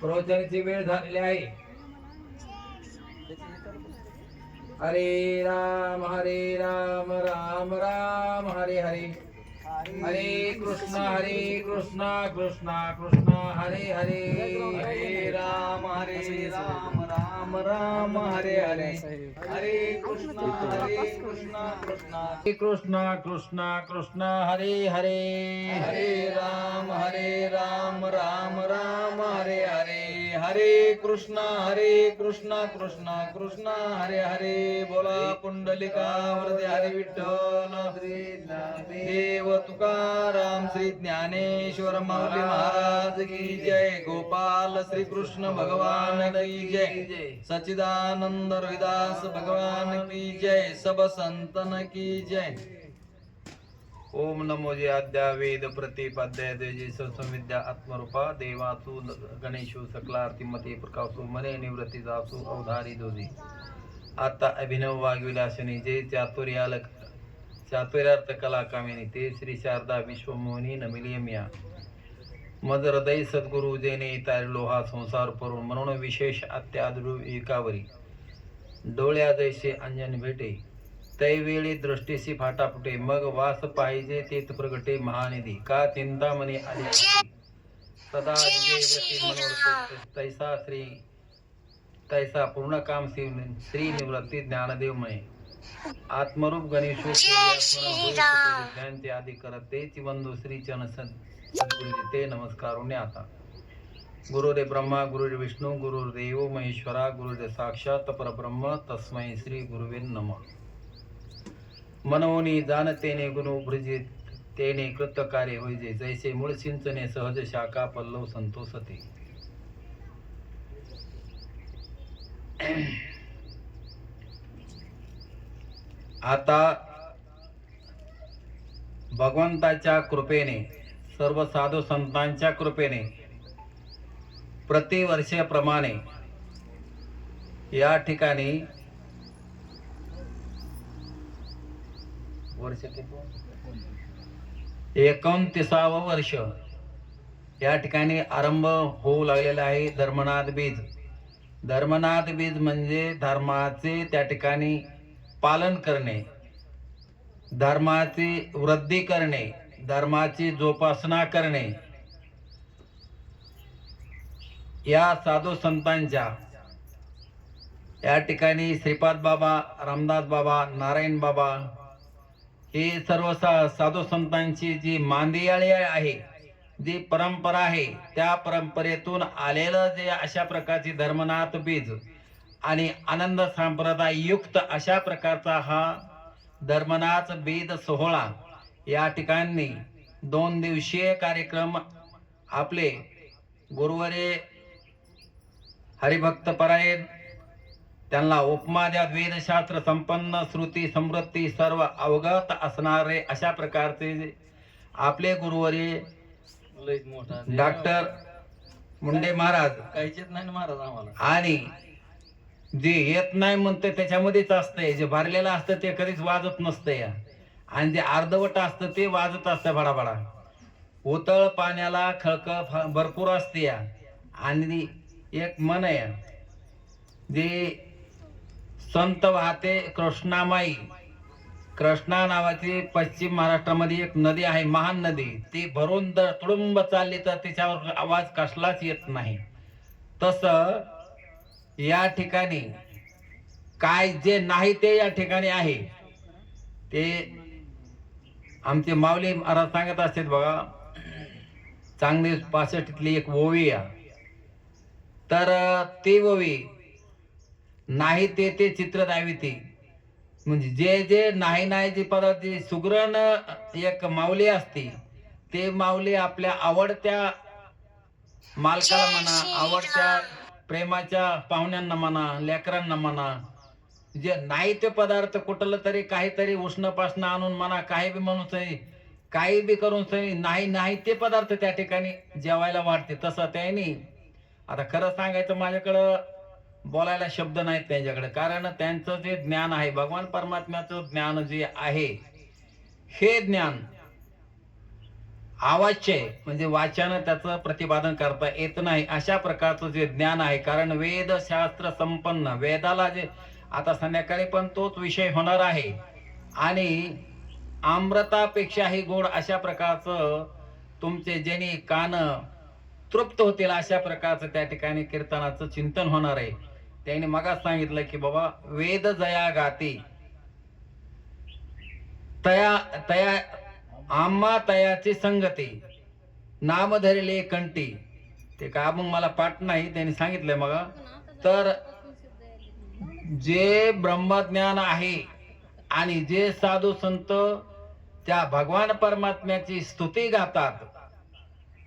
प्रवचनाची वेळ झालेली आहे. हरे राम राम राम हरे हरे, हरे कृष्णा कृष्णा कृष्णा हरे हरे, हरे राम राम राम हरे हरे, हरे कृष्णा कृष्णा कृष्णा हरे हरे, हरे राम राम राम हरे हरे, हरे कृष्णा कृष्णा कृष्णा हरे हरे. बोला पुंडलिका वरदे हरी विठ्ठल श्री देव तुकाराम श्री ज्ञानेश्वर माऊली महाराज की जय. गोपाल श्री कृष्ण भगवान की जय. सच्चिदानंद रविदास भगवान की जय. सब संतन की जय. ओम नमो जे आद्या वेद प्रतिपाद्या देजी संविद्या आत्मरूपा देवासु गणेशु सकला आरतीमती प्रकाशु मने निवृत्ती जासु अवधारी दोजी. आता अभिनव वाग्विलासिनी जय चातुर्यालक चातुर्यार्थ कला कामिनी ते श्री शारदा विश्वमोहिनी नमिलियमिया मज हृदय सद्गुरु जेने तारलो हा संसार परून म्हणून विशेष अत्यादृ एकावरी डोळ्या जैसे अंजन भेटे तैवेळी दृष्टीसी फाटा फुटे मग वास पाहिजे तेच प्रगटे महानिधी का चिंतामणी आली सदा तैसा श्री तैसा पूर्ण काम श्री निवृत्ती ज्ञानदेवमय आत्मरूप गणेशो त्यांचे आदि करते बंधू श्री चरण सद्गुरुजी ते नमस्कार आता. गुरुरे ब्रह्मा गुरुरे विष्णू गुरुर्देव महेश्वरा गुरुरे साक्षात परब्रह्म तस्मै श्री गुरुवे नमः. मनोनी जाणतेने गुरु भ्रजित तेने कृत कार्य होईजे जैसे मूळ सिंचने सहज शाखा पल्लव संतोषते. आता भगवंताच्या कृपेने सर्व साधू संतांच्या कृपेने प्रतिवर्षाप्रमाणे या ठिकाणी वर्ष 29वे वर्ष या ठिकाणी आरंभ होऊ लागलेला आहे. धर्मनाथ बीज. धर्मनाथ बीज म्हणजे धर्माचे त्या ठिकाणी पालन करणे, धर्माची वृद्धी करणे, धर्माची जोपासना करणे. या साधू संतांच्या या ठिकाणी श्रीपाद बाबा, रामदास बाबा, नारायण बाबा हे सर्व साधू संतांची जी मांदियाळी आहे, जी परंपरा आहे, त्या परंपरेतून आलेलं जे अशा प्रकारची धर्मनाथ बीज आणि आनंद संप्रदाय युक्त अशा प्रकारचा हा धर्मनाथ बीज सोहळा या ठिकाणी 2 दिवसीय कार्यक्रम आपले गुरुवारे हरिभक्त परायण त्यांना उपमा द्या वेदशास्त्र संपन्न श्रुती समृद्धी सर्व अवगत असणारे अशा प्रकारचे आपले गुरुवारी डॉक्टर मुंडे महाराज काहीच नाही महाराज आम्हाला, आणि जे येत नाही म्हणते त्याच्यामध्येच असतंय, जे भरलेलं असतं ते कधीच वाजत नसतंय, आणि जे अर्धवट असतं ते वाजत असतं बडाबडा. उतळ पाण्याला खळखळ भरपूर असते. आणि एक मन आहे जे संत वाहते कृष्णामाई. कृष्णा नावाची पश्चिम महाराष्ट्रामध्ये एक नदी आहे, महान नदी. ती भरून तुडुंब चालली तर तिच्यावर आवाज कसलाच येत नाही. तसं या ठिकाणी काय जे नाही ते या ठिकाणी आहे. ते आमचे माऊली महाराज सांगत असतात बघा, चांगली 65तली एक ओवी आहे. तर ती ओवी नाही ते चित्र द्यावी ती, म्हणजे जे जे नाही जे पदार्थ सुग्रण एक माऊली असते, ते माऊली आपल्या आवडत्या मालकाला म्हणा, आवडत्या प्रेमाच्या पाहुण्यांना म्हणा, लेकरांना म्हणा, जे नाही ते पदार्थ कुठलं तरी काहीतरी उष्णपासन आणून म्हणा, काही बी म्हणून सही, काही बी करून सही, नाही ते पदार्थ त्या ठिकाणी जेवायला वाटते. तसं त्यांनी आता खरं सांगायचं माझ्याकडं बोलायला शब्द नाहीत त्यांच्याकडे, कारण त्यांचं जे ज्ञान आहे, भगवान परमात्म्याचं ज्ञान जे आहे, हे ज्ञान अवाच्य आहे, म्हणजे वाच्यानं त्याचं प्रतिपादन करता येत नाही अशा प्रकारचं जे ज्ञान आहे. कारण वेद शास्त्र संपन्न वेदाला जे आता संध्याकाळी पण तोच विषय होणार आहे. आणि अमृतापेक्षाही गोड अशा प्रकारचं तुमचे ज्यांनी कान तृप्त होतील अशा प्रकारचं त्या ठिकाणी कीर्तनाचं चिंतन होणार आहे. त्यांनी मगाच सांगितलं की बाबा वेद जया गाती तया तया आम्हा तयाची संगती नाम धरिले कंठी. ते का मग मला पाठ नाही, त्यांनी सांगितलंय मग. तर जे ब्रह्मज्ञान आहे आणि जे साधू संत त्या भगवान परमात्म्याची स्तुती गातात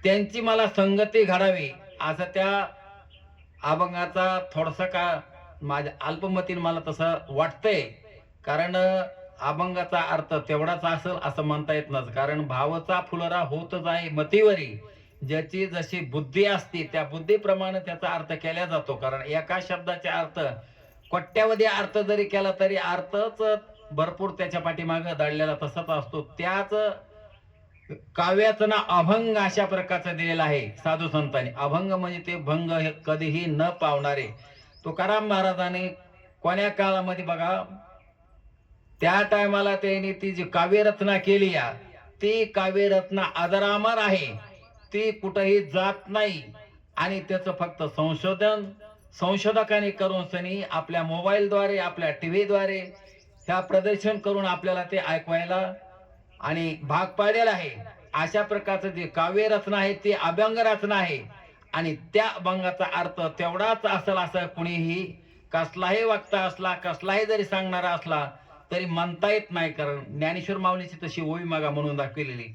त्यांची मला संगती घडावी असं त्या अभंगाचा थोडसा का माझ्या अल्पमतीने मला तसं वाटतंय. कारण अभंगाचा अर्थ तेवढाच असेल असं म्हणता येत नसतं. कारण भावचा फुलरा होतच आहे मतीवरी, ज्याची जशी बुद्धी असते त्या बुद्धीप्रमाणे त्याचा अर्थ केला जातो. कारण एका शब्दाचा अर्थ कोट्यावधी अर्थ जरी केला तरी अर्थच भरपूर त्याच्या पाठीमागे दडलेला तसाच असतो. त्याच काव्याचं ना अभंग अशा प्रकारचं दिलेलं आहे साधू संतांनी. अभंग म्हणजे ते भंग हे कधीही न पावणारे. तुकाराम महाराजांनी कोण्या काळामध्ये बघा त्या टायमाला त्यांनी ती जी काव्यरचना केली ती काव्यरचना अजरामर आहे, ती कुठेही जात नाही. आणि त्याचं फक्त संशोधकांनी करून सनी आपल्या मोबाईलद्वारे आपल्या टीव्हीद्वारे ह्या प्रदर्शन करून आपल्याला ते ऐकवायला आणि भाग पाडलेला आहे. अशा प्रकारचं जे काव्य रचना आहे ती अभंग रचना आहे. आणि त्या अभंगाचा अर्थ तेवढाच असेल असं कुणीही कसलाही वक्ता असला कसलाही जरी सांगणारा असला तरी म्हणता येत नाही. कारण ज्ञानेश्वर माऊलीची तशी ओवी मागा म्हणून दाखवलेली.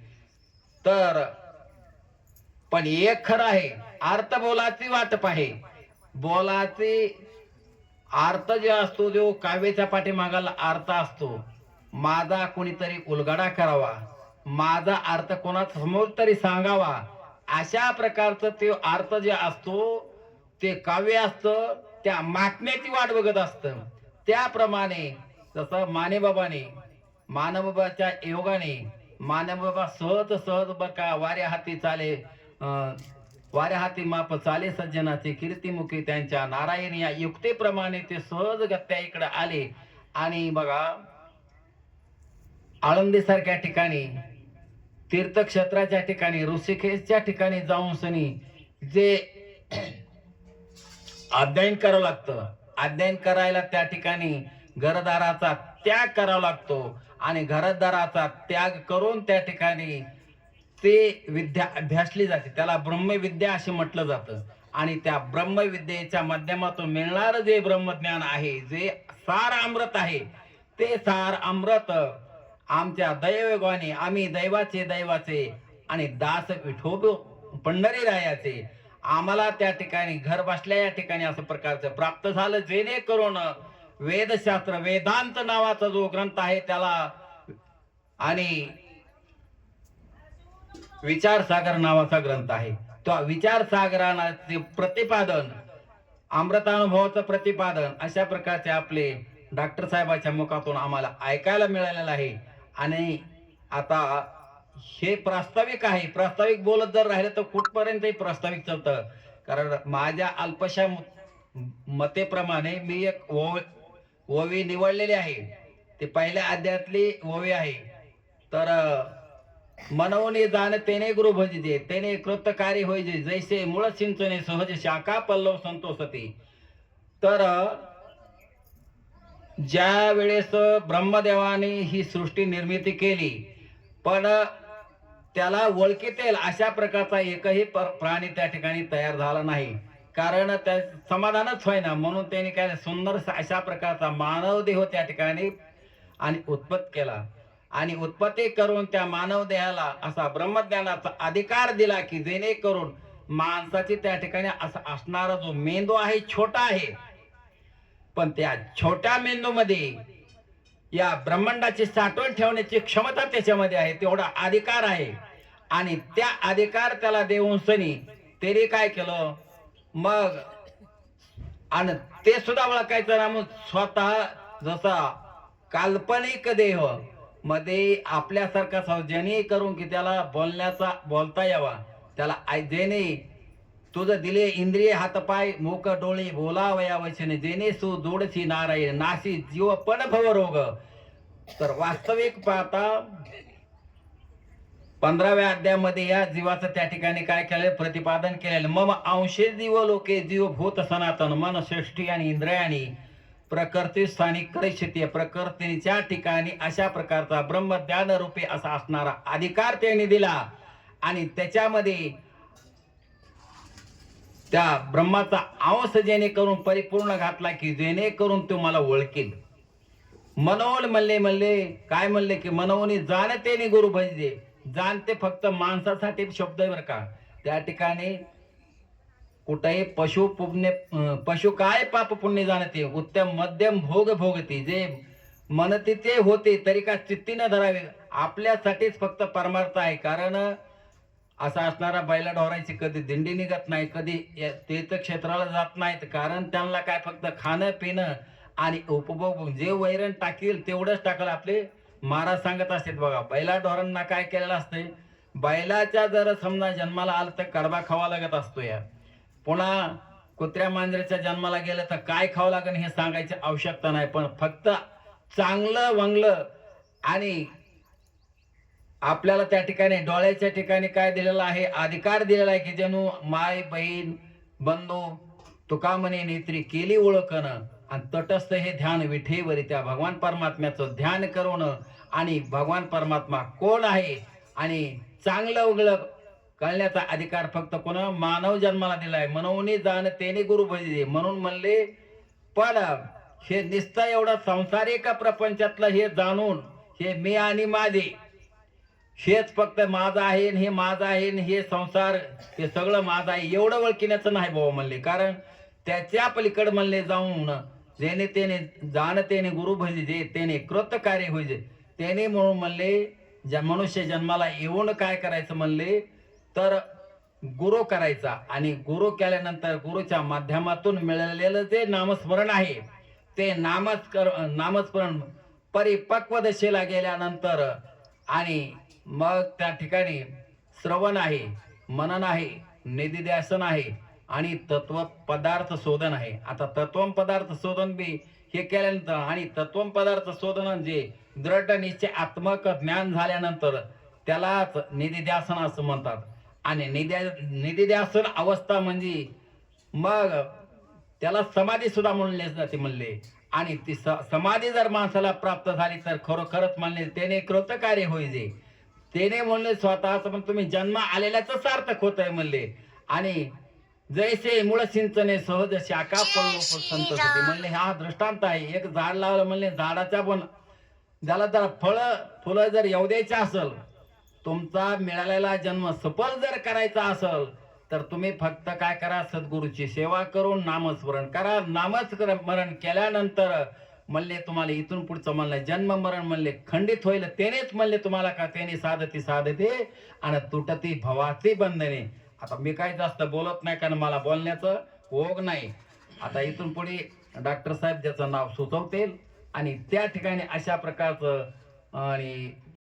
तर पण एक खरं आहे, अर्थ बोलाची वाटप आहे. बोलाचे अर्थ जे असतो जो काव्याच्या पाठीमागाला अर्थ असतो, माझा कोणीतरी उलगडा करावा, माझा अर्थ कोणाचा समोर तरी सांगावा, अशा प्रकारचं ते अर्थ जे असतो ते काव्य असतं. त्या महात्म्याची वाट बघत असतं. त्याप्रमाणे जसं मानेबाबाच्या योगाने मानेबाबा सहज बका वाऱ्या हाती चाले वाऱ्या हाती माप चाले सज्जनाचे कीर्तिमुखी त्यांच्या नारायण या युक्तीप्रमाणे ते सहज गत्या इकडे आले. आणि बघा आळंदी सारख्या ठिकाणी तीर्थक्षेत्राच्या ठिकाणी ऋषिकेशच्या ठिकाणी जाऊन सनी जे अध्ययन करावं लागतं, अध्ययन करायला त्या ठिकाणी घरदाराचा त्याग करावा लागतो. आणि घरदाराचा त्याग करून त्या ठिकाणी ते विद्या अभ्यासली जाते, त्याला ब्रह्मविद्या असे म्हटलं जातं. आणि त्या ब्रह्मविद्येच्या माध्यमातून मिळणार जे ब्रह्मज्ञान आहे, जे सार अमृत आहे, ते सार अमृत आमच्या दैवयोगाने आम्ही दैवाचे आणि दास विठोब पंढरीरायाचे आम्हाला त्या ठिकाणी घर बसल्या या ठिकाणी असं प्रकारचं प्राप्त झालं. जेणेकरून वेदशास्त्र वेदांत नावाचा जो ग्रंथ आहे त्याला आणि विचारसागर नावाचा ग्रंथ आहे, तो विचारसागराचे प्रतिपादन अमृतानुभवाचं प्रतिपादन अशा प्रकारचे आपले डॉक्टर साहेबांच्या मुखातून आम्हाला ऐकायला मिळालेलं आहे. आणि आता हे प्रास्ताविक आहे, प्रास्ताविक बोलत जर राहिलं तर कुठपर्यंतही प्रास्ताविक चालतं. कारण माझ्या अल्पशा मतेप्रमाणे मी एक ओवी निवडलेली आहे, ते पहिल्या अध्यायातली ओवी आहे. तर मनवणे जाण तेने गुरु भजिते तेने कृतकारी होईजे जैसे मूळ सिंचने सहज शाखा पल्लव संतोषती. तर ज्या वेळेस ब्रह्मदेवाने ही सृष्टी निर्मिती केली पण त्याला ओळखीत येईल अशा प्रकारचा एकही प्राणी त्या ठिकाणी तयार झाला नाही. कारण त्या समाधानच होईना, म्हणून त्यांनी काय सुंदर अशा प्रकारचा मानव देह त्या ठिकाणी आणि उत्पत्त केला. आणि उत्पत्ती करून त्या मानव देहाला असा ब्रह्मज्ञानाचा अधिकार दिला की जेणेकरून माणसाची त्या ठिकाणी असा असणारा जो मेंदू आहे छोटा आहे, पण त्या छोट्या मेंदूमध्ये या ब्रह्मांडाची साठवण ठेवण्याची क्षमता त्याच्यामध्ये आहे, तेवढा अधिकार आहे. आणि त्या अधिकार त्याला देऊन सनी त्याने काय केलं मग, आणि ते सुद्धा ओळखायचं ना मग स्वतः जसा काल्पनिक देह मध्ये आपल्यासारखा ज्याने करून की त्याला बोलता यावा, त्याला जेणे तुझं दिले इंद्रिय हातपाय मोक डोळे बोलावया वचने जेणे सु जोडसी नारायण नाशी जीव पण भव रोग. तर वास्तविक पाहता 15व्या अध्यायामध्ये या जीवाचं त्या ठिकाणी काय केलं, प्रतिपादन केलेलं. मम अंशे जीव लोके जीव भूत सनातन मन सृष्टी आणि इंद्रियानी प्रकृती स्थानिक करिष्यते. प्रकृतीच्या ठिकाणी अशा प्रकारचा ब्रह्मज्ञान रूपी असा असणारा अधिकार त्यांनी दिला आणि त्याच्यामध्ये त्या ब्रह्माचा अंश जेणेकरून परिपूर्ण घातला की जेणेकरून तो मला ओळखेल. मनोन म्हणले काय म्हणले की मनोनी जाणते गुरु भजते. जाणते फक्त माणसासाठी शब्द आहे बरं का. त्या ठिकाणी कुठेही पशु काय पाप पुण्य जाणते उत्तम मध्यम भोग भोगते. जे म्हणते ते होते तरी का चित्ती न धरावे. आपल्यासाठीच फक्त परमार्थ आहे. कारण असा असणारा बैला ढोरायची कधी दिंडी निघत नाही, कधी तीर्थक्षेत्राला जात नाहीत. कारण त्यांना काय फक्त खाणं पिणं आणि उपभोग, जे वैरण टाकील तेवढंच टाकलं. आपले महाराज सांगत असतात बघा, बैला ढोरांना काय केलेलं असतंय, बैलाच्या जर समजा जन्माला आलं तर कडबा खावा लागत असतो या. पुन्हा कुत्र्या मांजरीच्या जन्माला गेलं तर काय खावं लागेल हे सांगायची आवश्यकता नाही. पण फक्त चांगलं वंगलं आणि आपल्याला त्या ठिकाणी डोळ्याच्या ठिकाणी काय दिलेलं आहे, अधिकार दिलेला आहे की जणू माय बहीण बंधू तुका म्हणे नेत्री केली ओळखण आणि तटस्थ हे ध्यान विठेवरी. त्या भगवान परमात्म्याचं ध्यान करून आणि भगवान परमात्मा कोण आहे आणि चांगलं उघड कळण्याचा अधिकार फक्त कोण मानव जन्माला दिलाय. मनवणी जाण तेने गुरु भजते. म्हणून म्हणले पण हे निस्ता एवढं संसारिक प्रपंचातलं हे जाणून हे मी आणि माझे हेच फक्त माझं आहे, हे माझं आहे, हे संसार हे सगळं माझं आहे एवढं ओळखण्याचं नाही बाबा म्हणले. कारण त्याच्या पलीकडे म्हणले जाऊन जेणे तेने जाणतेने गुरु भजते तेने कृत कार्य होईजे. त्याने म्हणून म्हणले मनुष्य जन्माला येऊन काय करायचं म्हणले तर गुरु करायचा. आणि गुरु केल्यानंतर गुरुच्या माध्यमातून मिळालेलं जे नामस्मरण आहे ते नामस्मरण परिपक्व दशेला गेल्यानंतर आणि मग त्या ठिकाणी श्रवण आहे, मनन आहे, निधिध्यासन आहे आणि तत्व पदार्थ शोधन आहे. आता तत्व पदार्थ शोधन बी हे केल्यानंतर आणि तत्व पदार्थ शोधन जे दृढ निश्चय आत्मक ज्ञान झाल्यानंतर त्यालाच निधिध्यासन असं म्हणतात. आणि निधिध्यासन अवस्था म्हणजे मग त्याला समाधी सुद्धा म्हणले जाते म्हणले. आणि ती समाधी जर माणसाला प्राप्त झाली तर खरोखरच म्हणले त्याने कृतकार्य होईजे. त्याने म्हणले स्वतःच पण तुम्ही जन्म आलेल्याच सार्थक होत आहे म्हणले. आणि जैसे मूळ सिंचने सहज शाखा संत म्हणले हा दृष्टांत आहे. एक झाड लावलं म्हणले झाडाच्या पण ज्याला जर फुलं जर येऊ द्यायचं असेल, तुमचा मिळालेला जन्म सफल जर करायचा असेल तर तुम्ही फक्त काय करा, सद्गुरूची सेवा करून नामस्मरण करा. नामस्मरण केल्यानंतर म्हणले तुम्हाला इथून पुढचं म्हणलं जन्म मरण म्हणले खंडित होईल. त्यानेच म्हणले तुम्हाला का त्याने साधते आणि तुटती भवाची बंधने. आता मी काय जास्त बोलत नाही कारण मला बोलण्याचं ओघ नाही. आता इथून पुढे डॉक्टर साहेब ज्याचं नाव सुचवतील आणि त्या ठिकाणी अशा प्रकारचं आणि